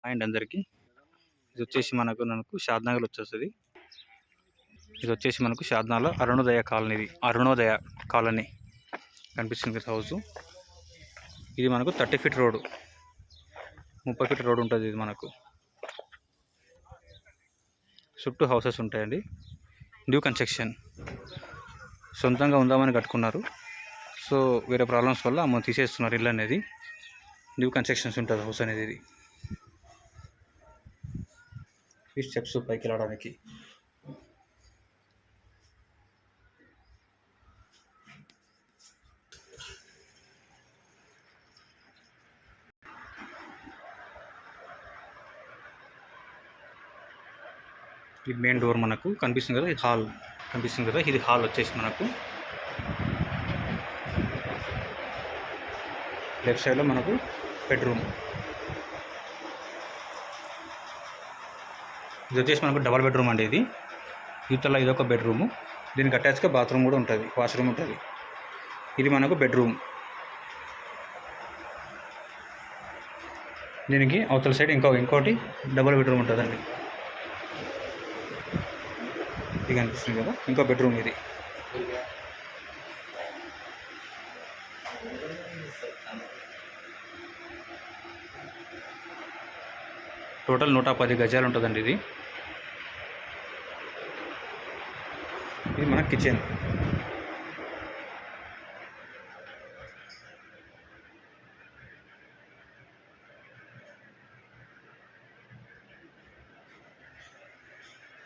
And అందరికి ఇది వచ్చేసి మనకు షాద్నగర్ వచ్చేస్తుంది. ఇది వచ్చేసి మనకు షాద్నగర్లో అరుణోదయ కాలనీ కనిపిస్తుంది హౌస్. ఇది మనకు 30 ఫీట్ రోడ్, 30 ఫీట్ రోడ్ ఉంటుంది. ఇది మనకు చుట్టూ హౌసెస్ ఉంటాయండి. న్యూ కన్స్ట్రక్షన్, సొంతంగా ఉందామని కట్టుకున్నారు. సో వేరే ప్రాబ్లమ్స్ వల్ల అమ్మ తీసేస్తున్నారు ఇల్లు అనేది. న్యూ కన్స్ట్రక్షన్స్ ఉంటుంది హౌస్ అనేది. ఈ స్టెప్స్ పైకి వెళ్ళడానికి ఇది మెయిన్ డోర్ మనకు కనిపిస్తుంది కదా. ఇది హాల్ కనిపిస్తుంది కదా. ఇది హాల్ వచ్చేసి మనకు లెఫ్ట్ సైడ్లో మనకు బెడ్రూమ్. ఇది వచ్చేసి మనకు డబల్ బెడ్రూమ్ అండి. ఇది యూతల ఇదొక బెడ్రూము. దీనికి అటాచ్గా బాత్రూమ్ కూడా ఉంటుంది, వాష్రూమ్ ఉంటుంది. ఇది మనకు బెడ్రూమ్. దీనికి అవతల సైడ్ ఇంకోటి డబల్ బెడ్రూమ్ ఉంటుందండి. ఇది కనిపిస్తుంది కదా, ఇంకో బెడ్రూమ్ ఇది. టోటల్ 110 గజాలు ఉంటుందండి. ఇది మన కిచెన్.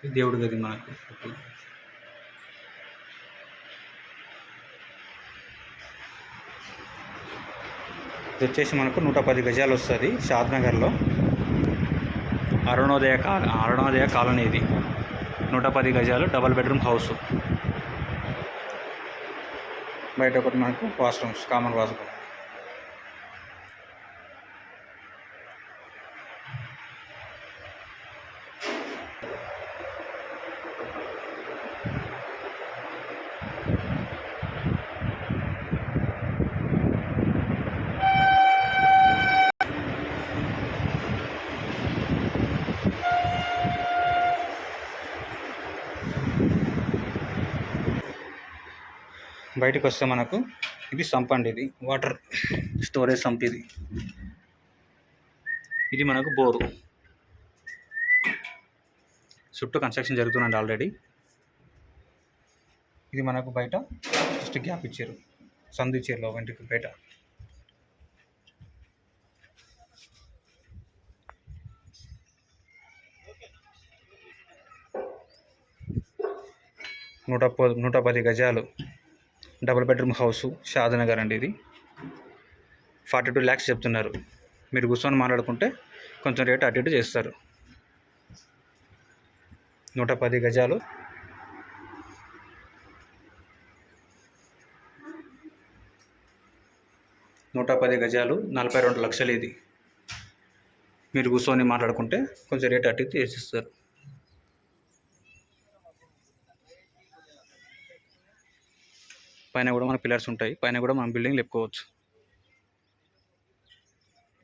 ఇది దేవుడి గది మనకు. ఇది వచ్చేసి మనకు 110 గజాలు వస్తుంది. షాద్నగర్లో అరుణోదయ కాలనీ. ఇది 110 గజాలు డబల్ బెడ్రూమ్ హౌస్. బయట ఒకటి మనకు వాష్రూమ్స్, కామన్ వాష్రూమ్. బయటకు వస్తే మనకు ఇది సంప్ అండి. ఇది వాటర్ స్టోరేజ్ సంప్. ఇది మనకు బోరు. చుట్టూ కన్స్ట్రక్షన్ జరుగుతుందండి ఆల్రెడీ. ఇది మనకు బయట జస్ట్ గ్యాప్ ఇచ్చారు, సందు ఇచ్చారు ఇంటికి బయట. నూట పది గజాలు డబుల్ బెడ్రూమ్ హౌస్ షాద్నగర్ అండి. ఇది 42 lakhs చెప్తున్నారు. మీరు కూర్చొని మాట్లాడుకుంటే కొంచెం రేటు అటు ఇటు చేస్తారు. 110 గజాలు, 42 లక్షలు. ఇది మీరు కూర్చొని మాట్లాడుకుంటే కొంచెం రేటు అటు ఇటు చేసిస్తారు. పైన కూడా మన పిల్లర్స్ ఉంటాయి. పైన కూడా మనం బిల్డింగ్ లేపుకోవచ్చు.